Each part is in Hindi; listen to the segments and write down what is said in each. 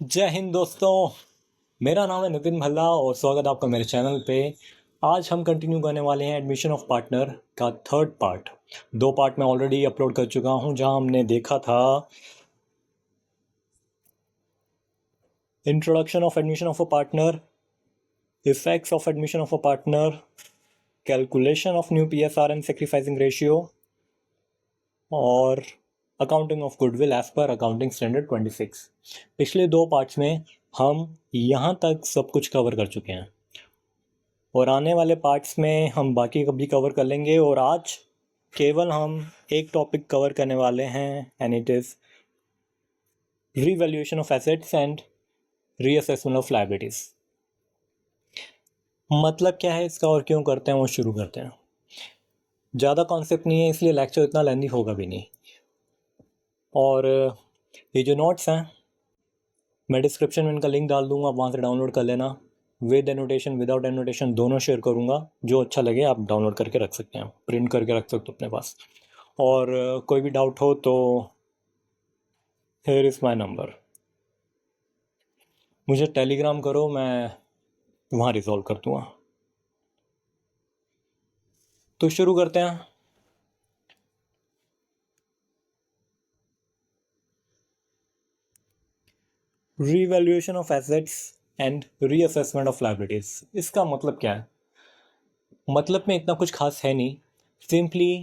जय हिंद दोस्तों। मेरा नाम है नितिन भल्ला और स्वागत है आपका मेरे चैनल पे। आज हम कंटिन्यू करने वाले हैं एडमिशन ऑफ पार्टनर का थर्ड पार्ट। दो पार्ट मैं ऑलरेडी अपलोड कर चुका हूं जहां हमने देखा था introduction of admission of a partner, effects of admission of a partner, calculation of new PSR and sacrificing ratio और accounting of goodwill as per accounting standard 26। पिछले दो पार्ट्स में हम यहाँ तक सब कुछ कवर कर चुके हैं और आने वाले पार्ट्स में हम बाकी भी कवर कर लेंगे। और आज केवल हम एक टॉपिक कवर करने वाले हैं and it is revaluation of assets and reassessment of liabilities. मतलब क्या है इसका और क्यों करते हैं वो शुरू करते हैं। ज़्यादा कॉन्सेप्ट नहीं है इसलिए लेक्चर इतना लेंदी होगा भी नहीं। और ये जो नोट्स हैं मैं डिस्क्रिप्शन में इनका लिंक डाल दूंगा, आप वहाँ से डाउनलोड कर लेना। विद एनोटेशन विदाउट एनोटेशन दोनों शेयर करूँगा, जो अच्छा लगे आप डाउनलोड करके रख सकते हैं, प्रिंट करके रख सकते हो अपने पास। और कोई भी डाउट हो तो हियर इज़ माय नंबर, मुझे टेलीग्राम करो, मैं वहाँ रिजॉल्व कर दूँगा। तो शुरू करते हैं। Revaluation of assets and reassessment of liabilities, इसका मतलब क्या है? मतलब में इतना कुछ खास है नहीं, सिंपली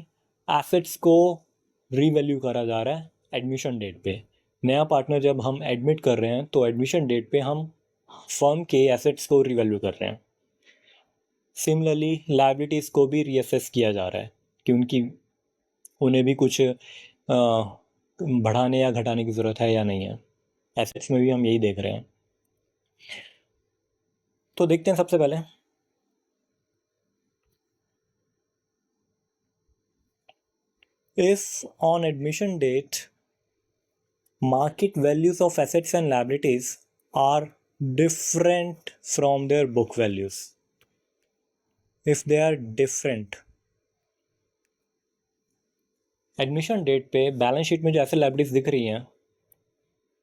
एसेट्स को रीवैल्यू करा जा रहा है एडमिशन डेट पे। नया पार्टनर जब हम एडमिट कर रहे हैं तो एडमिशन डेट पे हम फर्म के एसेट्स को रीवैल्यू कर रहे हैं। सिमिलरली लायबिलिटीज़ को भी रीअसेस किया जा रहा है कि उन्हें भी कुछ बढ़ाने या घटाने की ज़रूरत है या नहीं है। एसेट्स में भी हम यही देख रहे हैं। तो देखते हैं सबसे पहले if on admission date market values of assets and liabilities are different from their book values, if they are different, admission date पे बैलेंस शीट में जो एसेट लायबिलिटीज दिख रही हैं,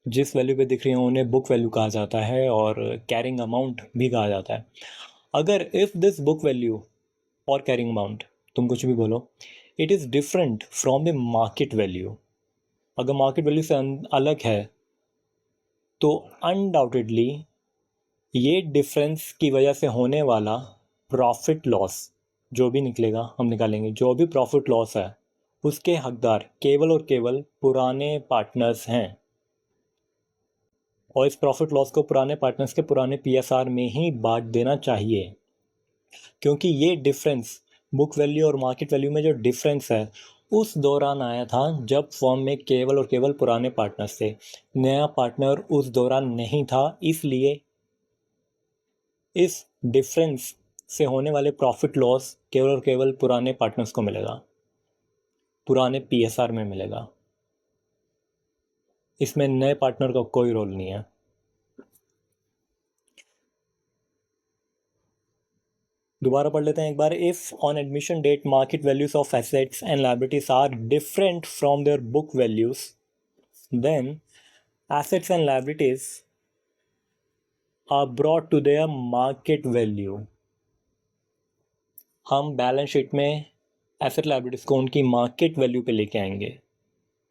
जिस वैल्यू पे दिख रही हैं उन्हें बुक वैल्यू कहा जाता है और कैरिंग अमाउंट भी कहा जाता है। अगर इफ़ दिस बुक वैल्यू और कैरिंग अमाउंट, तुम कुछ भी बोलो, it is different from the market value, अगर मार्केट वैल्यू से अलग है तो अनडाउटेडली ये डिफरेंस की वजह से होने वाला प्रॉफिट लॉस जो भी निकलेगा हम निकालेंगे। जो भी प्रॉफिट लॉस है उसके हकदार केवल और केवल पुराने पार्टनर्स हैं और इस प्रॉफिट लॉस को पुराने पार्टनर्स के पुराने पीएसआर में ही बांट देना चाहिए, क्योंकि ये डिफरेंस बुक वैल्यू और मार्केट वैल्यू में जो डिफरेंस है उस दौरान आया था जब फर्म में केवल और केवल पुराने पार्टनर्स थे। नया पार्टनर उस दौरान नहीं था, इसलिए इस डिफरेंस से होने वाले प्रॉफिट लॉस केवल और केवल पुराने पार्टनर्स को मिलेगा, पुराने पीएसआर में मिलेगा। इसमें नए पार्टनर का कोई रोल नहीं है। दोबारा पढ़ लेते हैं एक बार। If on admission date market values of assets and liabilities are different from their book values, then assets and liabilities are brought to their market value. हम बैलेंस शीट में एसेट लायबिलिटीज को उनकी मार्केट वैल्यू पे लेके आएंगे।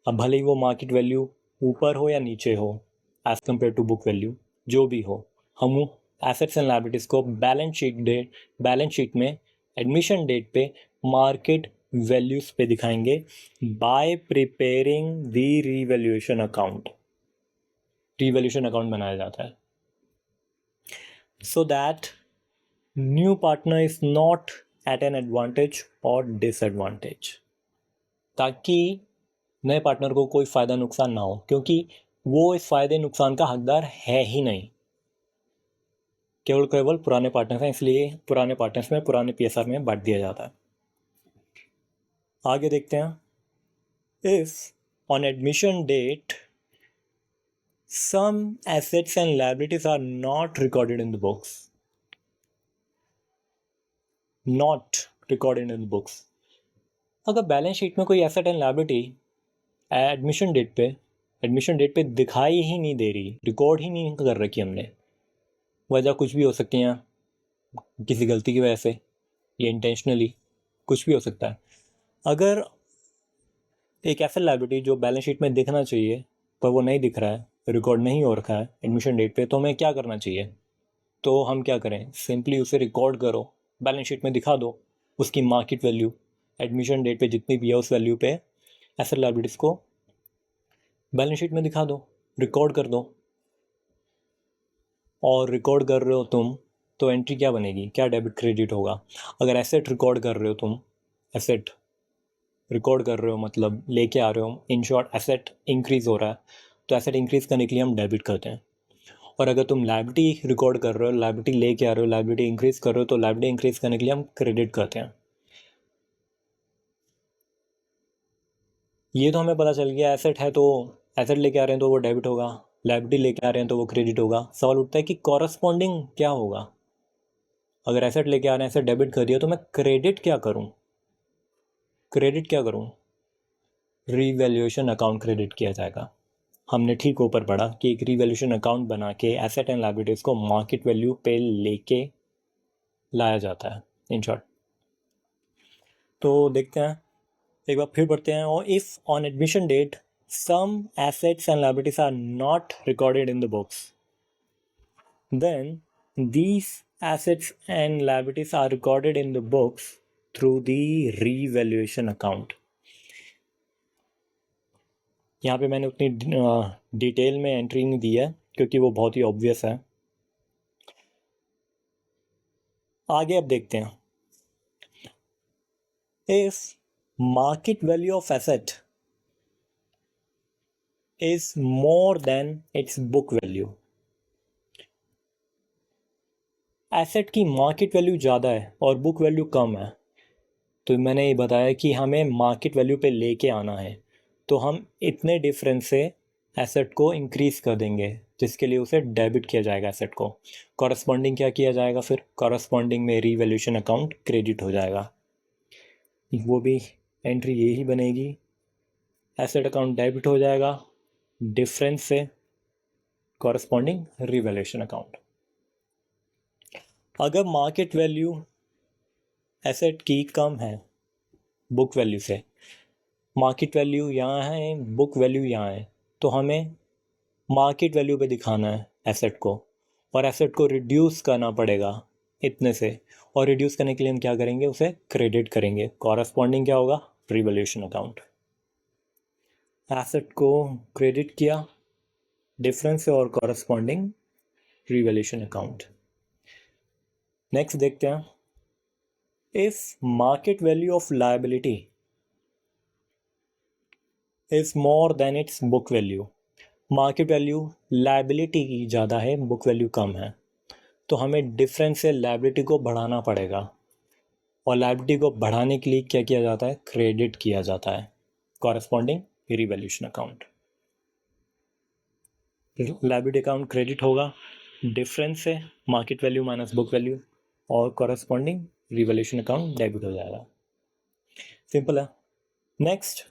अब भले ही वो मार्केट वैल्यू ऊपर हो या नीचे हो as compare to book value, जो भी हो, हम एसेट्स एंड लायबिलिटीज़ को बैलेंस शीट में एडमिशन डेट पे मार्केट वैल्यूज़ पे दिखाएंगे by preparing the revaluation account. Revaluation account बनाया जाता है so that new partner is not at an advantage और डिसएडवांटेज, ताकि नए पार्टनर को कोई फ़ायदा नुकसान ना हो, क्योंकि वो इस फ़ायदे नुकसान का हकदार है ही नहीं, केवल केवल पुराने पार्टनर्स हैं, इसलिए पुराने पार्टनर्स में पुराने पीएसआर में बांट दिया जाता है। आगे देखते हैं। If on admission date some assets and liabilities are not recorded in the books, not recorded in the books, अगर बैलेंस शीट में कोई asset and liability admission date पे एडमिशन डेट पे दिखाई ही नहीं दे रही, रिकॉर्ड ही नहीं कर रखी हमने। वजह कुछ भी हो सकती हैं, किसी गलती की वजह से या इंटेंशनली, कुछ भी हो सकता है। अगर एक ऐसा लाइबिलिटी जो बैलेंस शीट में दिखना चाहिए पर वो नहीं दिख रहा है, रिकॉर्ड नहीं हो रखा है एडमिशन डेट पे, तो हमें क्या करना चाहिए? तो हम क्या करें, सिंपली उसे रिकॉर्ड करो, बैलेंस शीट में दिखा दो उसकी मार्केट वैल्यू, एडमिशन डेट पे जितनी भी है उस वैल्यू पे एसेट लाइबिलिटीज़ को बैलेंस शीट में दिखा दो, रिकॉर्ड कर दो। और रिकॉर्ड कर रहे हो तुम तो एंट्री क्या बनेगी, क्या डेबिट क्रेडिट होगा? अगर एसेट रिकॉर्ड कर रहे हो तुम, एसेट रिकॉर्ड कर रहे हो मतलब लेके आ रहे हो, इन शॉर्ट एसेट इंक्रीज हो रहा है, तो एसेट इंक्रीज करने के लिए हम डेबिट करते हैं। और अगर तुम लाइबिलिटी रिकॉर्ड कर रहे हो, लाइबिलिटी लेके आ रहे हो, लाइबिलिटी इंक्रीज कर रहे हो, तो लाइबिलिटी इंक्रीज करने के लिए हम क्रेडिट करते हैं। ये तो हमें पता चल गया, एसेट है तो एसेट लेके आ रहे हैं तो वो डेबिट होगा, लाइबिलिटी लेके आ रहे हैं तो वो क्रेडिट होगा। सवाल उठता है कि कॉरस्पॉन्डिंग क्या होगा? अगर एसेट लेके आ रहे हैं, एसेट डेबिट कर दिया, तो मैं क्रेडिट क्या करूं? क्रेडिट क्या करूं? रीवैल्यूएशन अकाउंट क्रेडिट किया जाएगा। हमने ठीक ऊपर पढ़ा कि एक रीवैल्यूएशन अकाउंट बना के एसेट एंड लायबिलिटीज़ को मार्केट वैल्यू पे लेके लाया जाता है, इन शॉर्ट। तो देखते हैं, एक बार फिर पढ़ते हैं। और if on admission date some assets and liabilities are not recorded in the books, then these assets and liabilities are recorded in the books through the revaluation account। यहाँ पे मैंने उतनी डिटेल में एंट्री नहीं दी है क्योंकि वो बहुत ही ऑब्वियस है। आगे अब देखते हैं, if market value of asset is more then it's book value, asset की मार्केट वैल्यू ज़्यादा है और बुक वैल्यू कम है, तो मैंने ये बताया कि हमें मार्केट वैल्यू पे लेके आना है, तो हम इतने डिफरेंस से एसेट को इंक्रीज़ कर देंगे जिसके लिए उसे डेबिट किया जाएगा एसेट को। कॉरस्पॉन्डिंग क्या किया जाएगा फिर? कॉरस्पॉन्डिंग में रीवैल्यूएशन अकाउंट क्रेडिट हो जाएगा, वो भी एंट्री यही बनेगी, एसेट अकाउंट डेबिट हो जाएगा डिफरेंस से, कॉरस्पॉन्डिंग रीवैल्यूएशन अकाउंट। अगर मार्केट वैल्यू एसेट की कम है बुक वैल्यू से, मार्केट वैल्यू यहाँ है, बुक वैल्यू यहाँ है, तो हमें मार्केट वैल्यू पे दिखाना है एसेट को, और एसेट को रिड्यूस करना पड़ेगा इतने से, और रिड्यूस करने के लिए हम क्या करेंगे, उसे क्रेडिट करेंगे। कॉरस्पॉन्डिंग क्या होगा? Revaluation account. एसेट को क्रेडिट किया डिफरेंस से और कॉरस्पॉन्डिंग रिवैल्यूएशन अकाउंट। नेक्स्ट देखते हैं, if market value of liability is more then it's book value, market value liability की ज़्यादा है, बुक वैल्यू कम है, तो हमें डिफरेंस से लायबिलिटी को बढ़ाना पड़ेगा, और लायबिलिटी को बढ़ाने के लिए क्या किया जाता है? क्रेडिट किया जाता है, corresponding revaluation account. Liability account credit होगा डिफरेंस से, market value minus book value, और कॉरस्पॉन्डिंग रिवैल्यूएशन अकाउंट डेबिट हो जाएगा। सिंपल है। Next,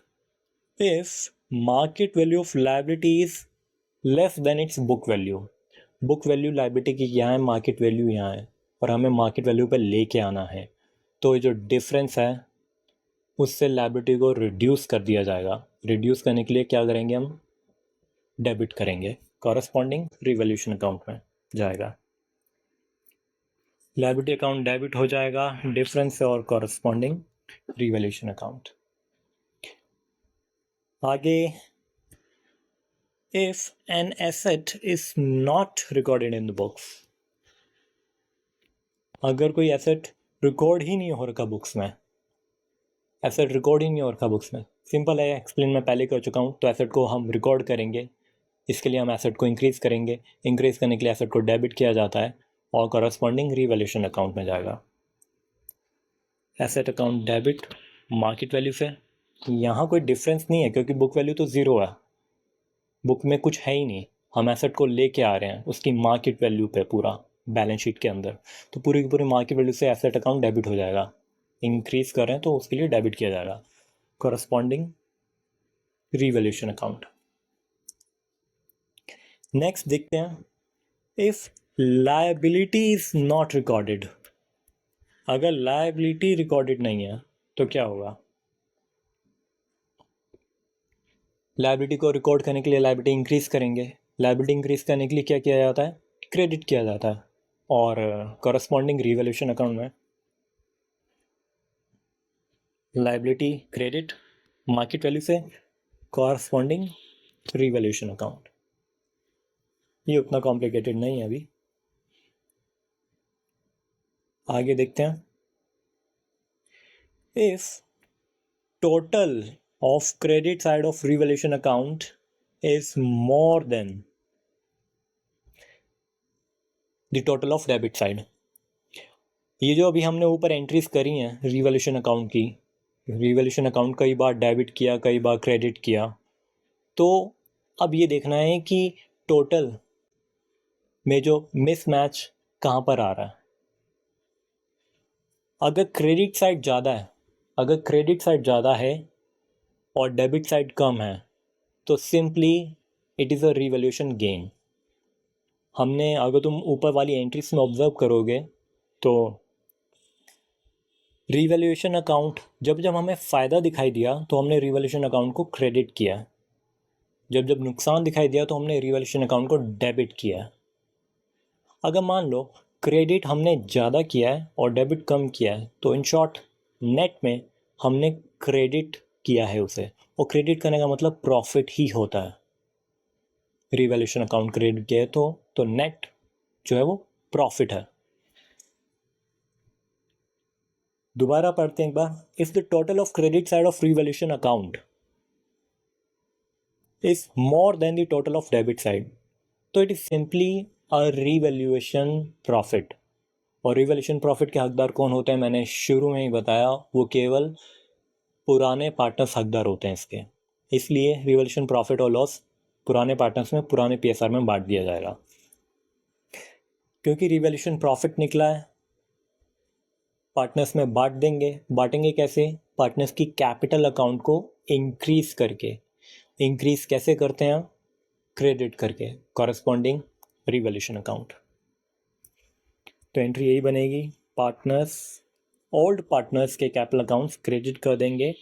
if market value of liability is less than it's book value, book value liability की यहाँ है, मार्केट वैल्यू यहाँ है, और हमें मार्केट वैल्यू पे लेके आना है, तो ये जो डिफरेंस है उससे लायबिलिटी को रिड्यूस कर दिया जाएगा। रिड्यूस करने के लिए क्या करेंगे, हम डेबिट करेंगे, कॉरस्पॉन्डिंग रिवैल्यूएशन अकाउंट में जाएगा। लायबिलिटी अकाउंट डेबिट हो जाएगा डिफरेंस से और कॉरस्पॉन्डिंग रिवैल्यूएशन अकाउंट। आगे, if an asset is not recorded in the books, अगर कोई एसेट रिकॉर्ड ही नहीं हो रखा बुक्स में, एसेट रिकॉर्ड ही नहीं हो रखा बुक्स में, सिंपल है, एक्सप्लेन मैं पहले कर चुका हूँ। तो एसेट को हम रिकॉर्ड करेंगे, इसके लिए हम एसेट को इंक्रीज़ करेंगे, इंक्रीज़ करने के लिए एसेट को डेबिट किया जाता है और कॉरस्पॉन्डिंग रिवैल्यूएशन अकाउंट में जाएगा। Asset account debit market value से, यहाँ कोई डिफरेंस नहीं है क्योंकि बुक वैल्यू तो ज़ीरो है, बुक में कुछ है ही नहीं, हम एसेट को लेके आ रहे हैं उसकी मार्केट वैल्यू पे पूरा बैलेंस शीट के अंदर, तो पूरी की पूरी मार्केट वैल्यू से एसेट अकाउंट डेबिट हो जाएगा, इंक्रीज़ कर रहे हैं तो उसके लिए डेबिट किया जाएगा, कॉरस्पॉन्डिंग रिवैल्यूएशन अकाउंट। नेक्स्ट देखते हैं, if liability is not recorded, अगर लायबिलिटी रिकॉर्डेड नहीं है तो क्या होगा? लायबिलिटी को रिकॉर्ड करने के लिए लायबिलिटी इंक्रीज करेंगे, लायबिलिटी इंक्रीज करने के लिए क्या किया जाता है? क्रेडिट किया जाता है, और कॉरस्पॉन्डिंग रिवैल्यूएशन अकाउंट में लायबिलिटी क्रेडिट मार्केट वैल्यू से, कॉरस्पॉन्डिंग रिवैल्यूएशन अकाउंट। ये उतना कॉम्प्लिकेटेड नहीं है अभी, आगे देखते हैं। If total of credit side of revaluation account is more than the total of debit side, ये जो अभी हमने ऊपर एंट्रीज करी हैं रिवैल्यूएशन अकाउंट की, रिवैल्यूएशन अकाउंट कई बार डेबिट किया, कई बार क्रेडिट किया, तो अब ये देखना है कि टोटल में जो मिसमैच कहाँ पर आ रहा है। अगर क्रेडिट साइड ज़्यादा है, अगर क्रेडिट साइड ज़्यादा है और डेबिट साइड कम है, तो simply it is a revaluation gain. हमने, अगर तुम ऊपर वाली एंट्रीज में ऑब्जर्व करोगे तो रिवैल्यूएशन अकाउंट जब जब हमें फ़ायदा दिखाई दिया तो हमने रिवैल्यूएशन अकाउंट को क्रेडिट किया, जब जब नुकसान दिखाई दिया तो हमने रिवैल्यूएशन अकाउंट को डेबिट किया। अगर मान लो क्रेडिट हमने ज़्यादा किया है और डेबिट कम किया है, तो इन शॉर्ट नेट में हमने क्रेडिट किया है उसे, और क्रेडिट करने का मतलब प्रॉफिट ही होता है। रिवैल्यूएशन अकाउंट क्रेडिट किया है तो नेट जो है वो प्रॉफिट है। दोबारा पढ़ते हैं एक बार, if the total of credit side of revaluation account is more than the total of debit side, तो it is simply a revaluation profit. और रिवैल्यूएशन प्रॉफिट के हकदार कौन होते हैं, मैंने शुरू में ही बताया, वो केवल पुराने पार्टनर्स हकदार होते हैं इसके। इसलिए रिवैल्यूएशन प्रॉफिट और लॉस पुराने पार्टनर्स में, पुराने पीएसआर में बांट दिया जाएगा। क्योंकि रिवैल्यूएशन प्रॉफिट निकला है, पार्टनर्स में बांट देंगे। बांटेंगे कैसे? पार्टनर्स की कैपिटल अकाउंट को इंक्रीज करके। इंक्रीज कैसे करते हैं? क्रेडिट करके, कॉरस्पॉन्डिंग रिवैल्यूएशन अकाउंट। तो एंट्री यही बनेगी, पार्टनर्स, ओल्ड पार्टनर्स के कैपिटल अकाउंट्स क्रेडिट कर देंगे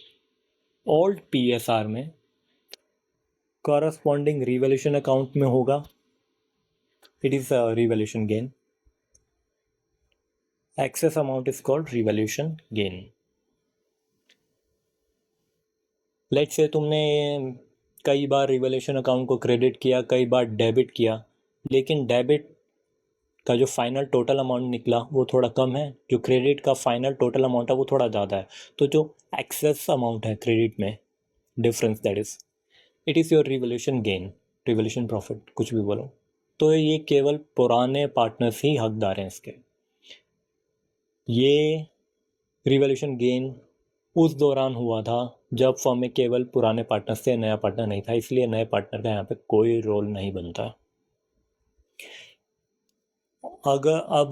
ओल्ड पीएसआर में, कॉरस्पॉन्डिंग रिवैल्यूएशन अकाउंट में होगा, it is a revaluation gain. Excess amount is called revaluation gain. Let's say तुमने कई बार रिवैल्यूएशन अकाउंट को क्रेडिट किया, कई बार डेबिट किया, लेकिन डेबिट का जो फाइनल टोटल अमाउंट निकला वो थोड़ा कम है, जो क्रेडिट का फाइनल टोटल अमाउंट है वो थोड़ा ज़्यादा है। तो जो एक्सेस अमाउंट है क्रेडिट में, difference, that is it is your revaluation gain, revaluation profit, कुछ भी बोलो। तो ये केवल पुराने पार्टनर्स ही हकदार हैं इसके। ये रिवैल्यूएशन गेन उस दौरान हुआ था जब फर्म में केवल पुराने पार्टनर्स थे, नया पार्टनर नहीं था, इसलिए नए पार्टनर का यहाँ पे कोई रोल नहीं बनता। अगर अब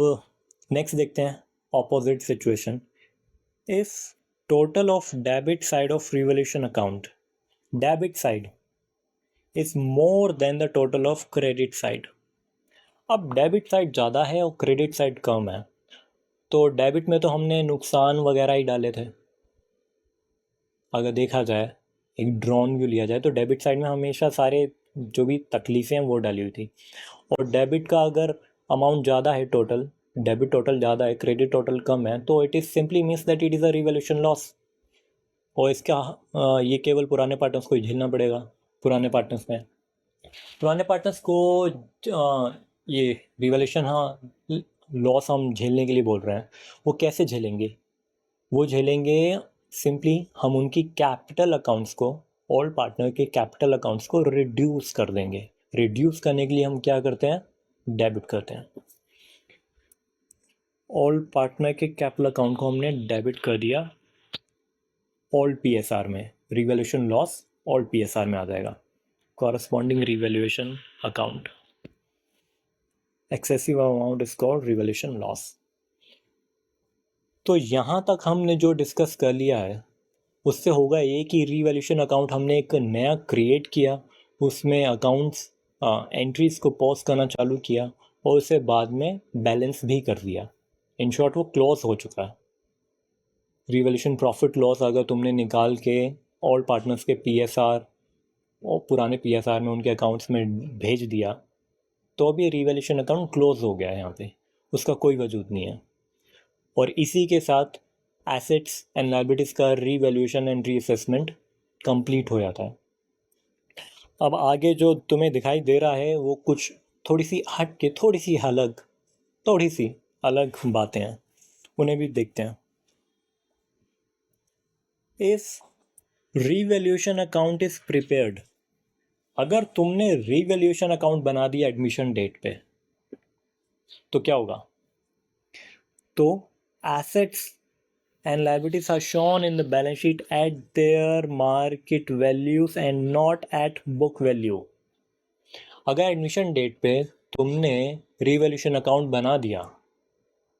नेक्स्ट देखते हैं opposite situation, if total of debit side of revaluation account, debit side is more than the total of credit side. अब डेबिट साइड ज़्यादा है और क्रेडिट साइड कम है, तो डेबिट में तो हमने नुकसान वगैरह ही डाले थे। अगर देखा जाए, एक ड्रोन व्यू लिया जाए, तो डेबिट साइड में हमेशा सारे जो भी तकलीफ़ें हैं वो डाली हुई थी। और डेबिट का अगर अमाउंट ज़्यादा है, टोटल डेबिट टोटल ज़्यादा है, क्रेडिट टोटल कम है, तो it is simply means that it is a revaluation loss. और इसका ये केवल पुराने पार्टनर्स को ही झेलना पड़ेगा। पुराने पार्टनर्स को ये रिवैल्यूएशन, हाँ, लॉस हम झेलने के लिए बोल रहे हैं। वो कैसे झेलेंगे? वो झेलेंगे सिंपली हम उनकी कैपिटल अकाउंट्स को, ऑल पार्टनर के कैपिटल अकाउंट्स को रिड्यूस कर देंगे। रिड्यूस करने के लिए हम क्या करते हैं? डेबिट करते हैं। ऑल पार्टनर के कैपिटल अकाउंट को हमने डेबिट कर दिया ओल्ड पीएसआर में, रिवैल्यूएशन लॉस ओल्ड पीएसआर में आ जाएगा, corresponding revaluation account. Excessive amount is called revaluation loss. तो यहाँ तक हमने जो डिस्कस कर लिया है उससे होगा ये कि रिवैल्यूएशन अकाउंट हमने एक नया क्रिएट किया, उसमें अकाउंट्स एंट्रीज को पॉज करना चालू किया और उसे बाद में बैलेंस भी कर दिया। इन शॉर्ट वो क्लोज हो चुका है। रिवॉल्यूशन प्रॉफिट लॉस अगर तुमने निकाल के ऑल पार्टनर्स के पीएसआर और पुराने पीएसआर में उनके अकाउंट्स में भेज दिया तो अभी रिवॉल्यूशन अकाउंट क्लोज हो गया है, यहाँ पे उसका कोई वजूद नहीं है। और इसी के साथ एसेट्स एंड लायबिलिटीज़ का रीवैल्यूएशन एंड रीअसेसमेंट कंप्लीट हो जाता है। अब आगे जो तुम्हें दिखाई दे रहा है वो कुछ थोड़ी सी हट के थोड़ी सी अलग बातें हैं, उन्हें भी देखते हैं। If revaluation account is prepared, अगर तुमने रीवैल्यूएशन अकाउंट बना दिया एडमिशन डेट पे तो क्या होगा? तो assets and liabilities are shown in the balance sheet at their market values and not at book value. अगर एडमिशन डेट पे तुमने रिवैल्यूएशन अकाउंट बना दिया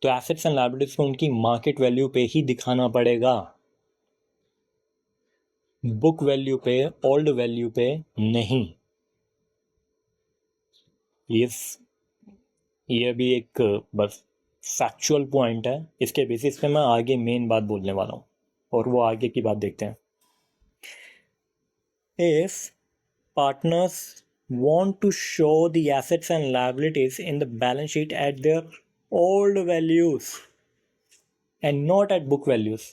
तो एसेट्स एंड लायबिलिटीज को उनकी मार्केट वैल्यू पे ही दिखाना पड़ेगा, बुक वैल्यू पे, ओल्ड वैल्यू पे नहीं। ये भी एक बस फैक्चुअल पॉइंट है, इसके बेसिस पे मैं आगे मेन बात बोलने वाला हूँ और वो आगे की बात देखते हैं। If partners want to show the assets and liabilities in the balance sheet at their old values and not at book values,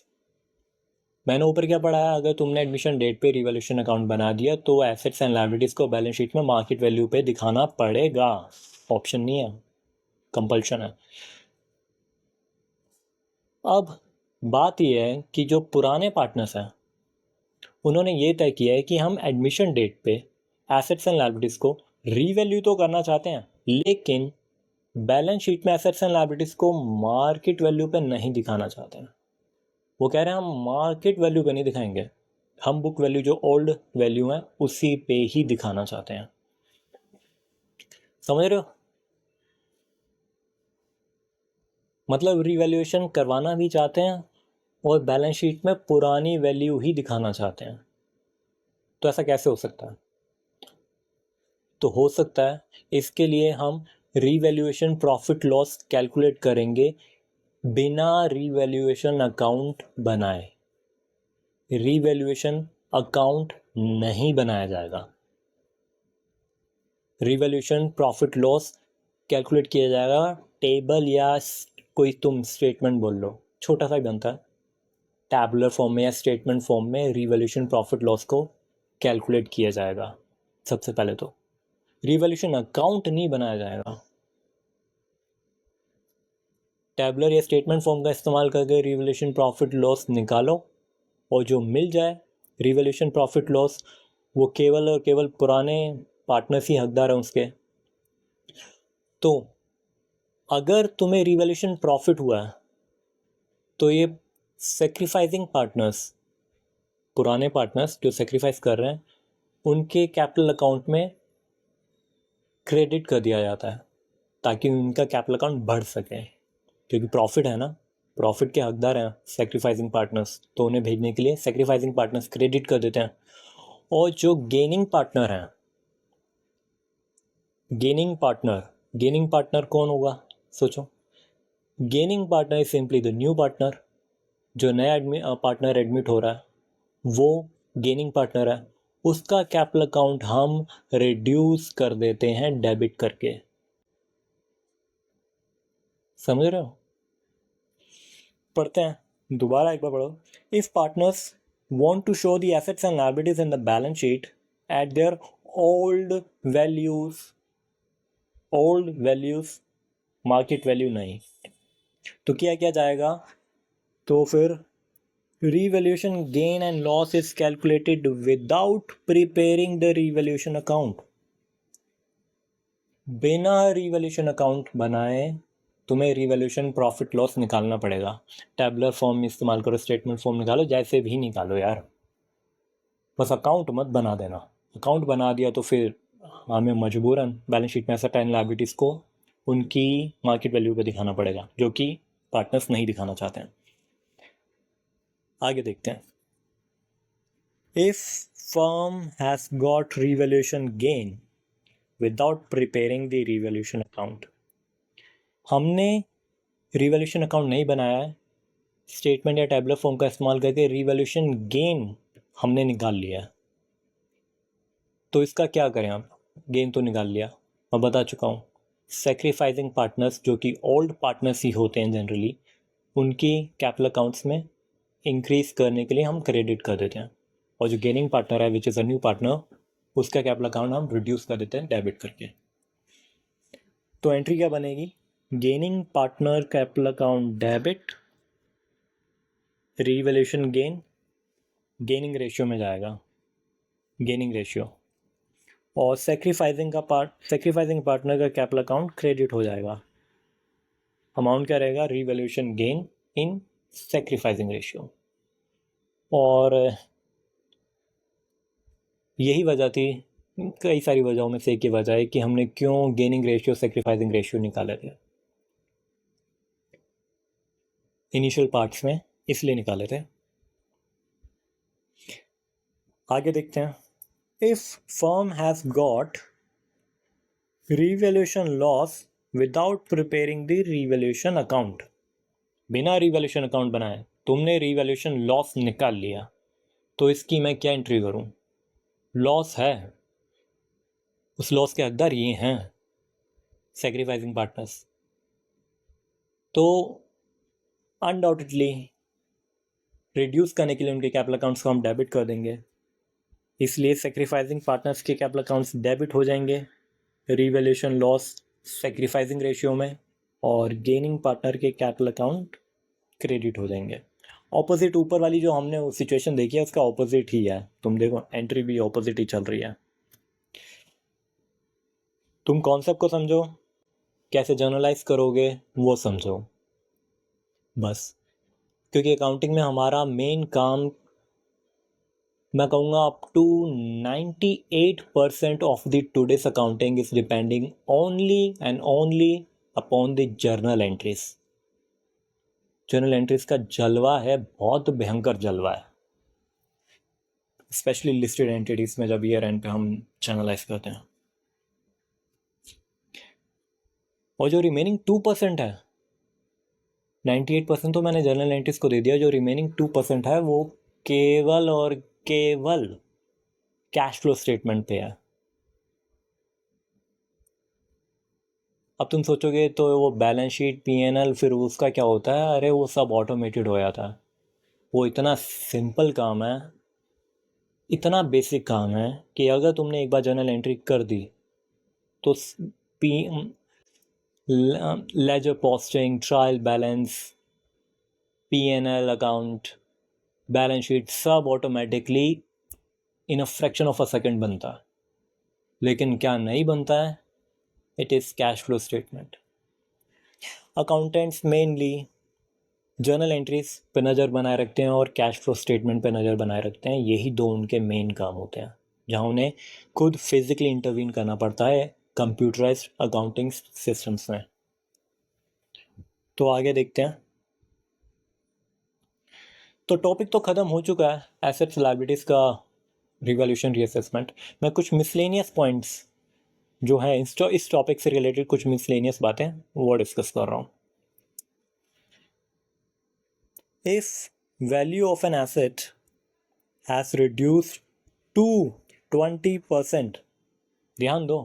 मैंने ऊपर क्या पढ़ा है, अगर तुमने एडमिशन डेट पे रिवैल्यूएशन अकाउंट बना दिया तो एसेट्स एंड लायबिलिटीज़ को बैलेंस शीट में मार्केट वैल्यू पे दिखाना पड़ेगा, ऑप्शन नहीं है, कंपल्शन है। अब बात यह है कि जो पुराने पार्टनर्स हैं उन्होंने ये तय किया है कि हम एडमिशन डेट पे एसेट्स एंड लायबिलिटीज़ को रीवैल्यू तो करना चाहते हैं लेकिन बैलेंस शीट में एसेट्स एंड लायबिलिटीज़ को मार्केट वैल्यू पे नहीं दिखाना चाहते हैं। वो कह रहे हैं हम मार्केट वैल्यू पे नहीं दिखाएंगे, हम बुक वैल्यू जो ओल्ड वैल्यू है उसी पे ही दिखाना चाहते हैं। समझ रहे हो? मतलब रिवैल्यूएशन करवाना भी चाहते हैं और बैलेंस शीट में पुरानी वैल्यू ही दिखाना चाहते हैं। तो ऐसा कैसे हो सकता है? तो हो सकता है इसके लिए हम रीवैल्यूएशन प्रॉफिट लॉस कैलकुलेट करेंगे बिना रीवैल्यूएशन अकाउंट बनाए। रीवैल्यूएशन अकाउंट नहीं बनाया जाएगा, रीवैल्यूएशन प्रॉफिट लॉस कैलकुलेट किया जाएगा टेबल या कोई तुम स्टेटमेंट बोल लो, छोटा सा ही बनता है, टैबुलर फॉर्म में या स्टेटमेंट फॉर्म में रिवैल्यूएशन प्रॉफिट लॉस को कैलकुलेट किया जाएगा। सबसे पहले तो रिवैल्यूएशन अकाउंट नहीं बनाया जाएगा। टैबुलर या स्टेटमेंट फॉर्म का इस्तेमाल करके रिवैल्यूएशन प्रॉफिट लॉस निकालो और जो मिल जाए रिवैल्यूएशन प्रॉफिट लॉस वो केवल और केवल पुराने पार्टनर्स ही हकदार हैं उसके। तो अगर तुम्हें रिवैल्यूएशन प्रॉफिट हुआ है तो ये सेक्रीफाइसिंग पार्टनर्स, पुराने पार्टनर्स जो सेक्रीफाइस कर रहे हैं, उनके कैपिटल अकाउंट में क्रेडिट कर दिया जाता है ताकि उनका कैपिटल अकाउंट बढ़ सके, क्योंकि प्रॉफिट है ना, प्रॉफिट के हकदार हैं सेक्रीफाइसिंग पार्टनर्स, तो उन्हें भेजने के लिए सेक्रीफाइसिंग पार्टनर्स क्रेडिट कर देते हैं। और जो गेनिंग पार्टनर हैं, गेनिंग पार्टनर कौन होगा? सोचो, gaining partner is simply the new partner. जो नया पार्टनर एडमिट हो रहा है वो गेनिंग पार्टनर है, उसका कैपिटल अकाउंट हम रिड्यूस कर देते हैं डेबिट करके। समझ रहे हो? पढ़ते हैं दोबारा एक बार पढ़ो। If partners want to show the assets and liabilities in the balance sheet at their old values, market value नहीं, तो क्या क्या जाएगा? तो फिर revaluation gain and loss is calculated without preparing the revaluation account। बिना रिवैल्यूएशन अकाउंट बनाए तुम्हें रिवैल्यूएशन प्रॉफिट लॉस निकालना पड़ेगा। टैबुलर फॉर्म इस्तेमाल करो, स्टेटमेंट फॉर्म निकालो, जैसे भी निकालो यार, बस अकाउंट मत बना देना। अकाउंट बना दिया तो फिर हमें मजबूरन बैलेंस शीट में एसेट एंड लायबिलिटीज़ को उनकी मार्केट वैल्यू पे दिखाना पड़ेगा, जो कि पार्टनर्स नहीं दिखाना चाहते हैं। आगे देखते हैं। If firm has got revaluation gain without preparing the revaluation account. हमने रिवैल्यूएशन अकाउंट नहीं बनाया है, स्टेटमेंट या टैबुलर फॉर्म का इस्तेमाल करके रिवैल्यूएशन गेन हमने निकाल लिया है। तो इसका क्या करें आप? गेन तो निकाल लिया, मैं बता चुका हूँ। सेक्रीफाइसिंग पार्टनर्स जो कि ओल्ड पार्टनर्स ही होते हैं जनरली, उनकी कैपिटल अकाउंट्स में इंक्रीज करने के लिए हम क्रेडिट कर देते हैं, और जो गेनिंग पार्टनर है which is a new partner, उसका कैपिटल अकाउंट हम रिड्यूस कर देते हैं डेबिट करके। तो एंट्री क्या बनेगी? Gaining partner capital account debit, revaluation gain gaining ratio में जाएगा, गेनिंग रेशियो, और सेक्रीफाइसिंग पार्टनर का कैपिटल अकाउंट क्रेडिट हो जाएगा। अमाउंट क्या रहेगा? Revaluation gain in sacrificing ratio. और यही वजह थी, कई सारी वजहों में से एक ही वजह है कि हमने क्यों गेनिंग रेशियो सेक्रीफाइसिंग रेशियो निकाले थे इनिशियल पार्ट्स में, इसलिए निकाले थे। आगे देखते हैं। If firm has got revaluation loss without preparing the revaluation account, बिना रिवैल्यूएशन अकाउंट बनाए तुमने रिवैल्यूएशन लॉस निकाल लिया, तो इसकी मैं क्या एंट्री करूं? लॉस है, उस लॉस के हकदार ये हैं सेक्रीफाइसिंग पार्टनर्स, तो अनडाउटेडली रिड्यूस करने के लिए उनके कैपिटल अकाउंट्स को हम डेबिट कर देंगे, इसलिए सेक्रीफाइसिंग पार्टनर्स के कैपिटल अकाउंट्स डेबिट हो जाएंगे रिवैल्यूएशन लॉस सेक्रीफाइसिंग रेशियो में, और गेनिंग पार्टनर के कैपिटल अकाउंट क्रेडिट हो जाएंगे। ऑपोजिट ऊपर वाली जो हमने सिचुएशन देखी है उसका ऑपोजिट ही है, तुम देखो एंट्री भी ऑपोजिट ही चल रही है। तुम कॉन्सेप्ट को समझो, कैसे जर्नलाइज करोगे वो समझो बस, क्योंकि अकाउंटिंग में हमारा मेन काम, मैं कहूँगा up to 98% of the today's accounting is depending only and only upon the journal entries. Journal entries का जलवा है, बहुत भयंकर जलवा है, स्पेशली लिस्टेड एंटिटीज में जब ईयर एंड पे हम जर्नलाइज करते हैं। और जो रिमेनिंग 2% है, 98% तो मैंने जर्नल एंट्रीज को दे दिया, जो रिमेनिंग 2% है वो केवल और केवल कैश फ्लो स्टेटमेंट पे है। अब तुम सोचोगे तो वो बैलेंस शीट, पीएनएल, फिर उसका क्या होता है? अरे वो सब ऑटोमेटेड हो जाता है, वो इतना सिंपल काम है, इतना बेसिक काम है कि अगर तुमने एक बार जर्नल एंट्री कर दी तो ledger posting, trial balance, PNL account, balance sheet सब automatically in a fraction of a second बनता है। लेकिन क्या नहीं बनता है? It is cash flow statement. Accountants mainly journal entries पे नज़र बनाए रखते हैं और कैश फ्लो स्टेटमेंट पे नज़र बनाए रखते हैं, यही दो उनके मेन काम होते हैं, जहाँ उन्हें खुद फिजिकली इंटरवीन करना पड़ता है कंप्यूटराइज्ड अकाउंटिंग सिस्टम्स में। तो आगे देखते हैं। तो टॉपिक तो ख़त्म हो चुका है, एसेट्स लायबिलिटीज़ का रिवैल्यूएशन रीअसेसमेंट। मैं कुछ मिसलेनियस पॉइंट्स जो है इस टॉपिक से रिलेटेड, कुछ मिसलेनियस बातें वो डिस्कस कर रहा हूँ। If value of an asset has reduced to 20%, ध्यान दो,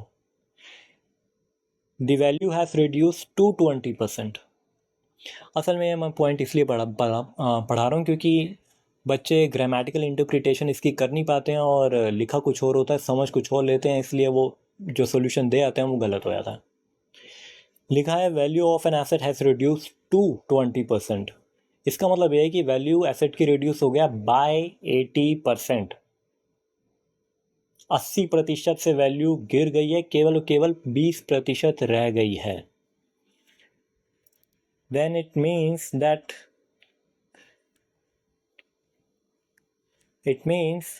the value has reduced to 20%। असल में मैं पॉइंट इसलिए पढ़ा रहा हूँ क्योंकि बच्चे ग्रामेटिकल इंटरप्रिटेशन इसकी कर नहीं पाते हैं और लिखा कुछ और होता है, समझ कुछ और लेते हैं, इसलिए वो जो सोल्यूशन दे आते हैं वो गलत हो जाता है। लिखा है value of an asset has reduce to 20%, इसका मतलब यह है कि वैल्यू एसेट की रिड्यूस हो गया बाय 80%। 80% से वैल्यू गिर गई है, केवल 20% रह गई है। Then it means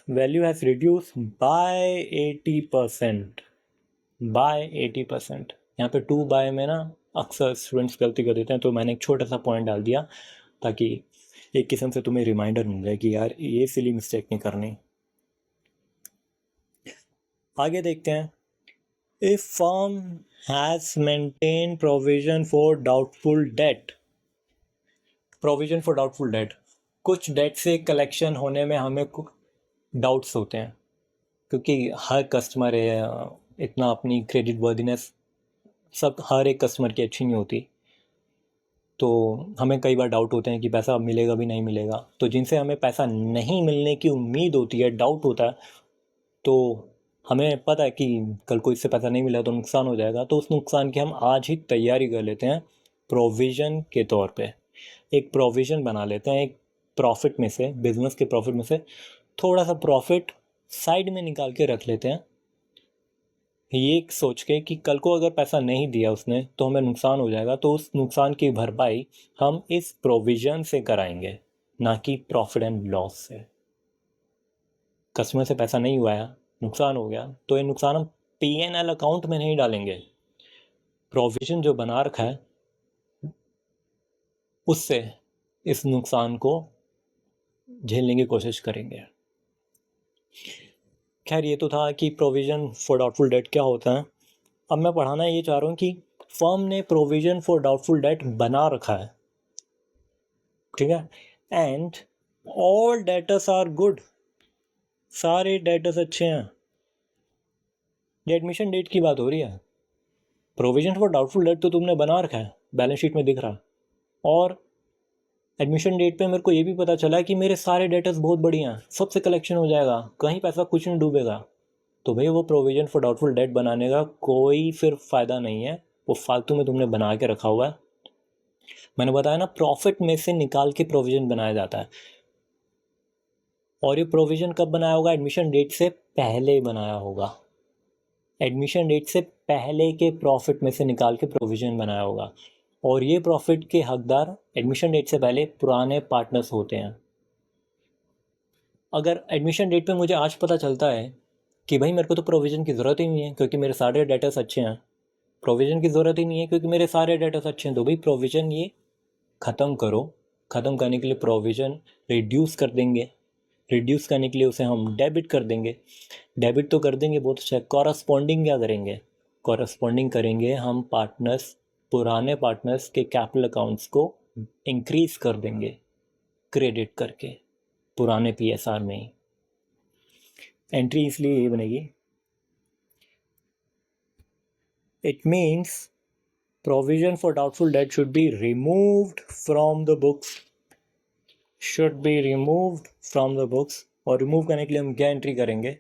value has reduce by 80%, by 80%। यहाँ पे 2 बाय में ना अक्सर स्टूडेंट्स गलती कर देते हैं, तो मैंने एक छोटा सा पॉइंट डाल दिया ताकि एक किस्म से तुम्हें रिमाइंडर मिल जाए कि यार ये सिली मिस्टेक नहीं करनी। आगे देखते हैं। If firm has maintained provision for doubtful debt, provision for doubtful date, कुछ डेट से कलेक्शन होने में हमें डाउट्स होते हैं, क्योंकि हर कस्टमर है, इतना अपनी क्रेडिट वर्दीनेस सब हर एक कस्टमर की अच्छी नहीं होती, तो हमें कई बार डाउट होते हैं कि पैसा अब मिलेगा भी नहीं मिलेगा। तो जिनसे हमें पैसा नहीं मिलने की उम्मीद होती है, डाउट होता है, तो हमें पता है कि कल को इससे पैसा नहीं मिला तो नुकसान हो जाएगा, तो उस नुकसान की हम आज ही तैयारी कर लेते हैं प्रोविज़न के तौर पे। एक प्रोविज़न बना लेते हैं, एक प्रॉफिट में से, बिज़नेस के प्रॉफिट में से थोड़ा सा प्रॉफिट साइड में निकाल के रख लेते हैं, ये सोच के कि कल को अगर पैसा नहीं दिया उसने तो हमें नुकसान हो जाएगा, तो उस नुकसान की भरपाई हम इस प्रोविज़न से कराएंगे, ना कि प्रॉफिट एंड लॉस से। कस्टमर से पैसा नहीं हुआ है, नुकसान हो गया, तो ये नुकसान हम P&L अकाउंट में नहीं डालेंगे, प्रोविज़न जो बना रखा है उससे इस नुकसान को झेलने की कोशिश करेंगे। खैर, ये तो था कि प्रोविज़न फॉर डाउटफुल डेट क्या होता है। अब मैं पढ़ाना ये चाह रहा हूँ कि फर्म ने प्रोविज़न फॉर डाउटफुल डेट बना रखा है, ठीक है, and all debtors are good, सारे डेटर्स अच्छे हैं। ये एडमिशन डेट की बात हो रही है, प्रोविज़न फॉर डाउटफुल डेट तो तुमने बना रखा है, बैलेंस शीट में दिख रहा, और एडमिशन डेट पे मेरे को ये भी पता चला कि मेरे सारे डेटर्स बहुत बढ़िया हैं, सबसे कलेक्शन हो जाएगा, कहीं पैसा कुछ नहीं डूबेगा, तो भाई वो प्रोविज़न फॉर डाउटफुल डेट बनाने का कोई फिर फ़ायदा नहीं है, वो फालतू में तुमने बना के रखा हुआ है। मैंने बताया ना, प्रॉफिट में से निकाल के प्रोविज़न बनाया जाता है, और ये प्रोविज़न कब बनाया होगा? एडमिशन डेट से पहले बनाया होगा, एडमिशन डेट से पहले के प्रॉफिट में से निकाल के प्रोविज़न बनाया होगा, और ये प्रॉफिट के हकदार एडमिशन डेट से पहले पुराने पार्टनर्स होते हैं। अगर एडमिशन डेट पे मुझे आज पता चलता है कि भाई मेरे को तो प्रोविज़न की ज़रूरत ही नहीं है क्योंकि मेरे सारे डेटास अच्छे हैं, प्रोविज़न की ज़रूरत ही नहीं है क्योंकि मेरे सारे डेटास अच्छे हैं, तो भाई प्रोविज़न ये ख़त्म करो। ख़त्म करने के लिए प्रोविज़न रिड्यूस कर देंगे, रिड्यूस करने के लिए उसे हम डेबिट कर देंगे। डेबिट तो कर देंगे, बहुत अच्छा। कॉरस्पॉन्डिंग क्या करेंगे? कॉरस्पॉन्डिंग करेंगे हम पार्टनर्स, पुराने पार्टनर्स के कैपिटल अकाउंट्स को इंक्रीज़ कर देंगे क्रेडिट करके, पुराने PSR में ही। एंट्री इसलिए ये बनेगी, it means provision for doubtful date should be removed from the books, should be removed from the books. और रिमूव करने के लिए हम क्या एंट्री करेंगे?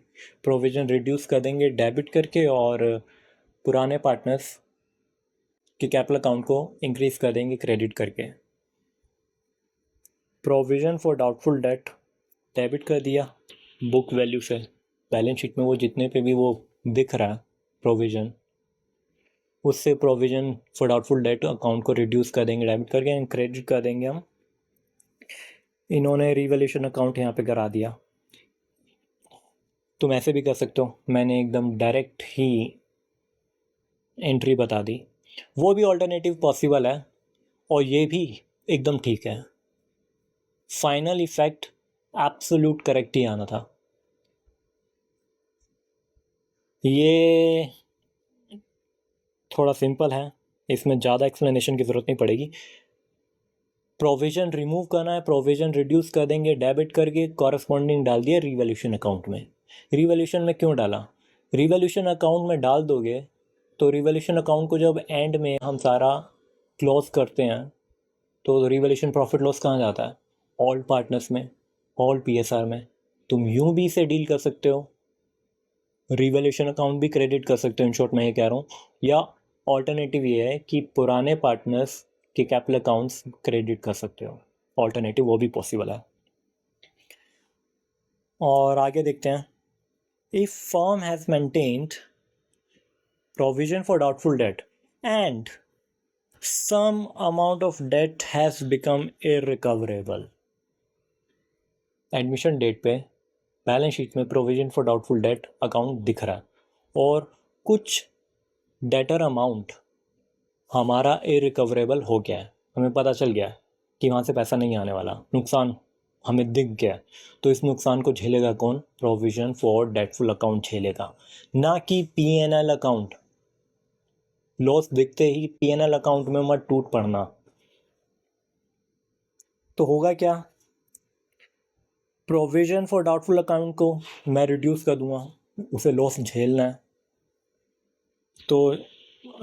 प्रोविज़न रिड्यूस कर देंगे डेबिट करके, और पुराने पार्टनर्स के कैपिटल अकाउंट को इंक्रीज़ कर देंगे क्रेडिट करके। Provision for doubtful date debit कर दिया बुक वैल्यू से, बैलेंस शीट में वो जितने पे भी वो दिख रहा है प्रोविज़न, उससे provision for doubtful debt account को रिड्यूस कर देंगे डेबिट करके, एंड क्रेडिट कर देंगे हम। इन्होंने रिवैल्यूएशन अकाउंट यहाँ पे करा दिया, तुम ऐसे भी कर सकते हो, मैंने एकदम डायरेक्ट ही एंट्री बता दी, वो भी ऑल्टरनेटिव पॉसिबल है, और ये भी एकदम ठीक है। फाइनल इफेक्ट एब्सोल्यूट करेक्ट ही आना था। ये थोड़ा सिंपल है, इसमें ज़्यादा एक्सप्लेनेशन की ज़रूरत नहीं पड़ेगी। प्रोविज़न रिमूव करना है, प्रोविज़न रिड्यूस कर देंगे डेबिट करके, कॉरस्पॉन्डिंग डाल दिया रिवैल्यूएशन अकाउंट में। रिवैल्यूएशन में क्यों डाला? रिवैल्यूएशन अकाउंट में डाल दोगे तो रिवैल्यूएशन अकाउंट को जब एंड में हम सारा क्लोज करते हैं तो रिवैल्यूएशन प्रॉफिट लॉस कहाँ जाता है? ऑल पार्टनर्स में, ऑल PSR में। तुम यूँ भी इसे डील कर सकते हो, रिवैल्यूएशन अकाउंट भी क्रेडिट कर सकते हो, इन शॉर्ट मैं ये कह रहा हूँ। या ऑल्टरनेटिव ये है कि पुराने पार्टनर्स के कैपिटल अकाउंट्स क्रेडिट कर सकते हो, ऑल्टरनेटिव वो भी पॉसिबल है। और आगे देखते हैं, if firm has maintained provision for doubtful debt and some amount of debt has become irrecoverable. Admission date पे बैलेंस शीट में provision for doubtful debt account दिख रहा है, और कुछ डेटर अमाउंट हमारा इरिकवरेबल हो गया है, हमें पता चल गया कि वहाँ से पैसा नहीं आने वाला, नुकसान हमें दिख गया, तो इस नुकसान को झेलेगा कौन? प्रोविज़न फॉर डेटफुल अकाउंट झेलेगा, ना कि P&L अकाउंट। लॉस दिखते ही पीएनएल अकाउंट में मत टूट पड़ना। तो होगा क्या, प्रोविजन फॉर डाउटफुल अकाउंट को मैं रिड्यूस कर दूंगा, उसे लॉस झेलना है, तो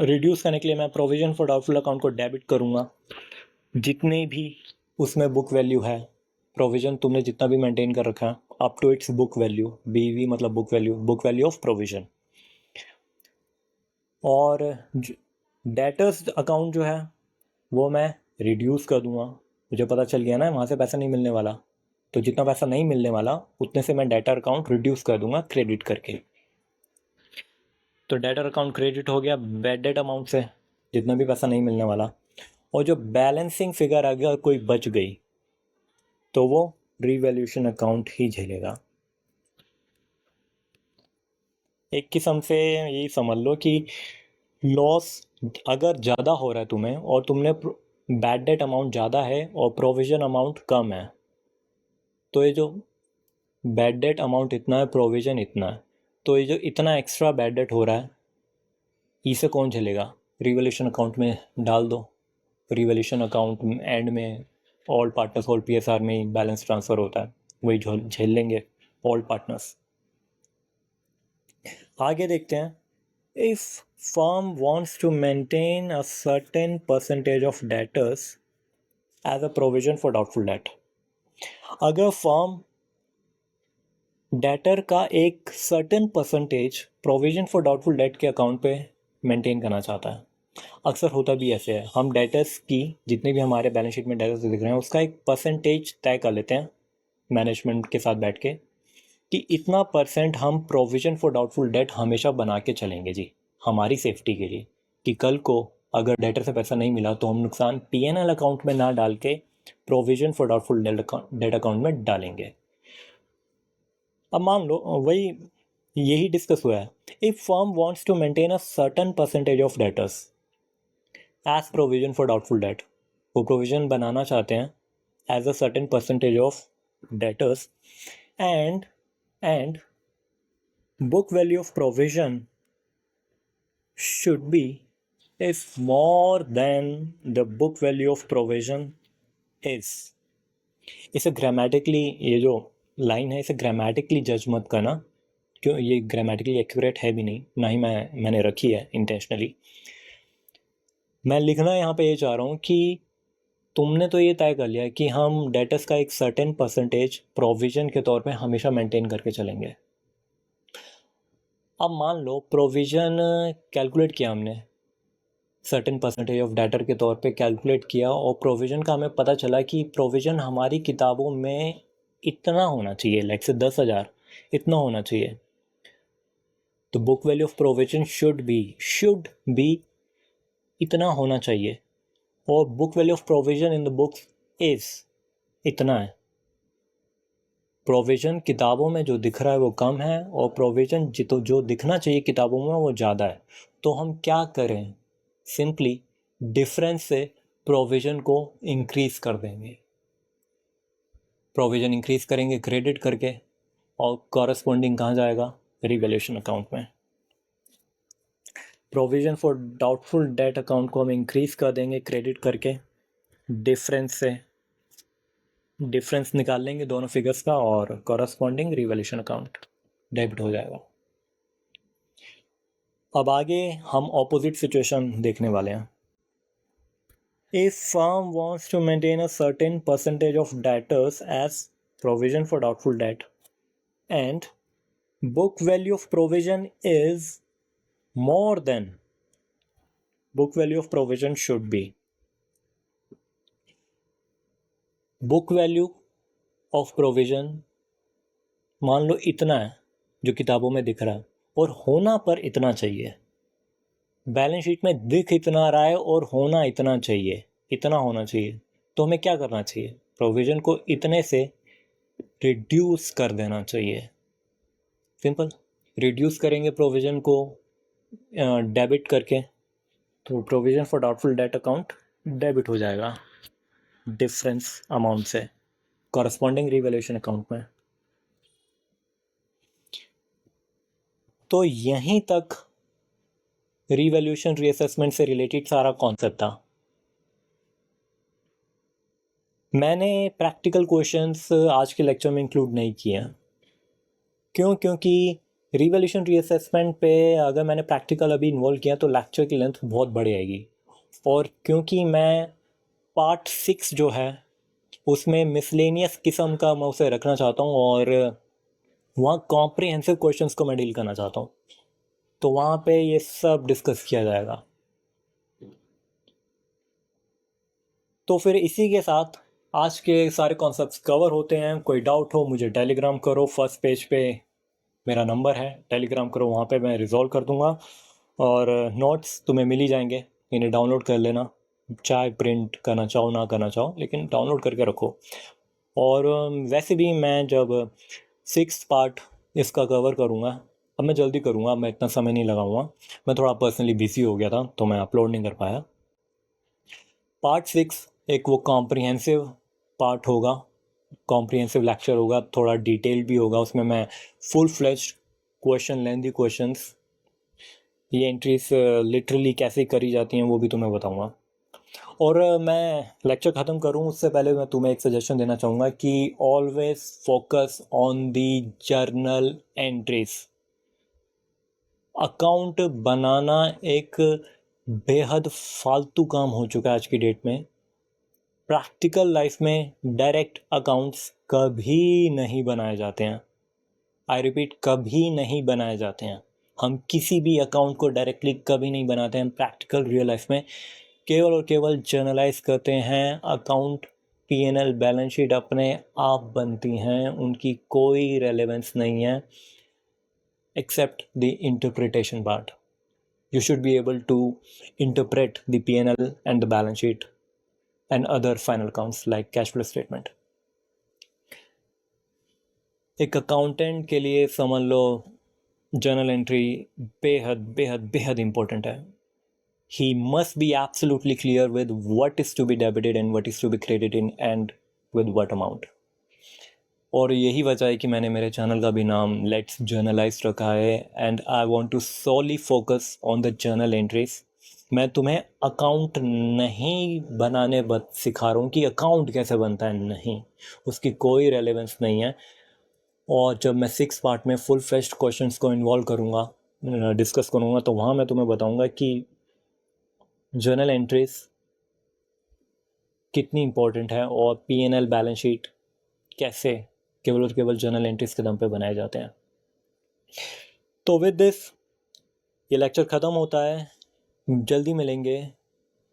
रिड्यूस करने के लिए मैं प्रोविजन फॉर डाउटफुल अकाउंट को डेबिट करूंगा। जितने भी उसमें बुक वैल्यू है, प्रोविजन तुमने जितना भी मेंटेन कर रखा है up to its book value, BV मतलब बुक वैल्यू ऑफ प्रोविजन। और डेटर्स अकाउंट जो है वो मैं रिड्यूस कर दूंगा। मुझे पता चल गया ना वहाँ से पैसा नहीं मिलने वाला, तो जितना पैसा नहीं मिलने वाला उतने से मैं डेटर अकाउंट रिड्यूस कर दूंगा क्रेडिट करके। तो डेटर अकाउंट क्रेडिट हो गया बैड डेट अमाउंट से, जितना भी पैसा नहीं मिलने वाला। और जो बैलेंसिंग फिगर अगर कोई बच गई तो वो रिवैल्यूएशन अकाउंट ही झेलेगा। एक किस्म से यही समझ लो कि लॉस अगर ज़्यादा हो रहा है तुम्हें और तुमने बैड डेट अमाउंट ज़्यादा है और प्रोविज़न अमाउंट कम है, तो ये जो बैड डेट अमाउंट इतना है, प्रोविज़न इतना है, तो ये जो इतना एक्स्ट्रा बैड डेट हो रहा है इसे कौन झेलेगा, रिवैल्यूएशन अकाउंट में डाल दो। रिवैल्यूएशन अकाउंट एंड में ऑल पार्टनर्स ऑल पीएसआर में बैलेंस ट्रांसफ़र होता है, वही झेल लेंगे ऑल पार्टनर्स। आगे देखते हैं, if firm wants to maintain a certain percentage of debtors as a provision for doubtful debt, अगर फर्म डेटर का एक certain percentage provision for doubtful date के अकाउंट पे मेंटेन करना चाहता है, अक्सर होता भी ऐसे है, हम डेटर्स की जितने भी हमारे बैलेंस शीट में डेटर्स दिख रहे हैं उसका एक परसेंटेज तय कर लेते हैं मैनेजमेंट के साथ बैठ के कि इतना परसेंट हम प्रोविजन फॉर डाउटफुल डेट हमेशा बना के चलेंगे जी, हमारी सेफ्टी के लिए, कि कल को अगर डेटर से पैसा नहीं मिला तो हम नुकसान पीएनएल अकाउंट में ना डाल के provision for doubtful debt account में डालेंगे। अब मान लो वही यही डिस्कस हुआ है, if firm wants to maintain a certain percentage of debtors as provision for doubtful debt, वो प्रोविजन बनाना चाहते हैं as a certain percentage of debtors and book value of provision should be if more than the book value of provision is। इसे ग्रामेटिकली, ये जो लाइन है इसे ग्रामेटिकली जज मत करना, क्यों ये ग्रामेटिकली एक्यूरेट है भी नहीं, ना ही मैंने रखी है इंटेंशनली। मैं लिखना यहाँ पे ये चाह रहा हूँ कि तुमने तो ये तय कर लिया कि हम डेटर्स का एक सर्टेन परसेंटेज प्रोविजन के तौर पे हमेशा मेंटेन करके चलेंगे। अब मान लो प्रोविज़न कैलकुलेट किया हमने, सर्टेन परसेंटेज ऑफ डेटर के तौर पे कैलकुलेट किया और प्रोविज़न का हमें पता चला कि प्रोविज़न हमारी किताबों में इतना होना चाहिए, लाइक से 10,000 इतना होना चाहिए। तो book value of provision should be इतना होना चाहिए, और book value of provision in the books is इतना है। प्रोविज़न किताबों में जो दिख रहा है वो कम है और प्रोविज़न जो दिखना चाहिए किताबों में वो ज़्यादा है। तो हम क्या करें, सिंपली डिफरेंस से प्रोविज़न को इंक्रीज़ कर देंगे। प्रोविज़न इंक्रीज़ करेंगे क्रेडिट करके और कॉरस्पॉन्डिंग कहाँ जाएगा, रिवैल्यूएशन अकाउंट में। Provision for doubtful debt account को हम इंक्रीज़ कर देंगे क्रेडिट करके, डिफरेंस निकाल लेंगे दोनों फिगर्स का और कॉरस्पॉन्डिंग रिवैल्यूएशन अकाउंट डेबिट हो जाएगा। अब आगे हम ऑपोजिट सिचुएशन देखने वाले हैं। If firm wants to maintain a certain percentage of debtors as provision for doubtful debt and book value of provision is more than book value of provision should be, book value of provision मान लो इतना है जो किताबों में दिख रहा है और होना पर इतना चाहिए, बैलेंस शीट में दिख इतना रहा है और होना इतना चाहिए, इतना होना चाहिए। तो हमें क्या करना चाहिए, प्रोविज़न को इतने से रिड्यूस कर देना चाहिए। सिंपल, रिड्यूस करेंगे प्रोविज़न को डेबिट करके, तो provision for doubtful debt account debit हो जाएगा डिफरेंस अमाउंट से कॉरस्पॉन्डिंग रिवैल्यूएशन अकाउंट में। तो यहीं तक रीवैल्यूएशन रीअसेसमेंट से रिलेटेड सारा कॉन्सेप्ट था। मैंने प्रैक्टिकल क्वेश्चंस आज के लेक्चर में इंक्लूड नहीं किए हैं। क्यों? क्योंकि रीवैल्यूएशन रीअसेसमेंट पे अगर मैंने प्रैक्टिकल अभी इन्वॉल्व किया तो लेक्चर की लेंथ बहुत बढ़ जाएगी, और क्योंकि मैं पार्ट 6 जो है उसमें मिसलेनियस किस्म का मैं उसे रखना चाहता हूँ, और वहाँ कॉम्प्रिहेंसिव क्वेश्चंस को मैं डील करना चाहता हूँ, तो वहाँ पे ये सब डिस्कस किया जाएगा। तो फिर इसी के साथ आज के सारे कॉन्सेप्ट्स कवर होते हैं। कोई डाउट हो मुझे टेलीग्राम करो, फर्स्ट पेज पे मेरा नंबर है, टेलीग्राम करो, वहाँ पे मैं रिजॉल्व कर दूँगा। और नोट्स तुम्हें मिल ही जाएंगे, इन्हें डाउनलोड कर लेना, चाहे प्रिंट करना चाहो ना करना चाहो, लेकिन डाउनलोड करके रखो। और वैसे भी मैं जब 6 पार्ट इसका कवर करूँगा, अब मैं जल्दी करूँगा, मैं इतना समय नहीं लगाऊंगा, मैं थोड़ा पर्सनली बिजी हो गया था तो मैं अपलोड नहीं कर पाया। पार्ट 6 एक वो कॉम्प्रिहेंसिव पार्ट होगा, कॉम्प्रिहेंसिव लेक्चर होगा, थोड़ा डिटेल भी होगा, उसमें मैं full fledged question, lengthy questions, ये एंट्रीज लिटरली कैसे करी जाती हैं वो भी तुम्हें बताऊंगा। और मैं लेक्चर ख़त्म करूं उससे पहले मैं तुम्हें एक सजेशन देना चाहूँगा कि always focus on the journal entries. Account बनाना एक बेहद फालतू काम हो चुका है आज की डेट में। प्रैक्टिकल लाइफ में डायरेक्ट अकाउंट्स कभी नहीं बनाए जाते हैं। आई रिपीट, कभी नहीं बनाए जाते हैं। हम किसी भी अकाउंट को डायरेक्टली कभी नहीं बनाते हैं प्रैक्टिकल रियल लाइफ में, केवल और केवल जर्नलाइज करते हैं। अकाउंट, पीएनएल, बैलेंस शीट अपने आप बनती हैं, उनकी कोई रेलेवेंस नहीं है except the interpretation part. You should be able to interpret the P&L and the balance sheet and other final accounts like cash flow statement. एक अकाउंटेंट के लिए समझ लो जर्नल एंट्री बेहद बेहद बेहद इंपॉर्टेंट है। He must be absolutely clear with what is to be debited and what is to be credited in and with what amount. और यही वजह है कि मैंने मेरे चैनल का भी नाम लेट्स जर्नलाइज रखा है, and I want to solely focus on the journal entries. मैं तुम्हें अकाउंट नहीं बनाने सिखा रहा हूँ कि अकाउंट कैसे बनता है, नहीं, उसकी कोई रेलेवेंस नहीं है। और जब मैं 6 पार्ट में फुल फ्लेश्ड क्वेश्चंस को इन्वॉल्व करूँगा, डिस्कस करूँगा, तो वहाँ मैं तुम्हें बताऊँगा कि जर्नल एंट्रीज कितनी इंपॉर्टेंट है और पीएनएल बैलेंस शीट कैसे केवल और केवल जर्नल एंट्रीज के दम पे बनाए जाते हैं। तो विद दिस ये लेक्चर ख़त्म होता है। जल्दी मिलेंगे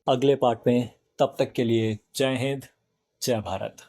अगले पार्ट में, तब तक के लिए जय हिंद, जय भारत।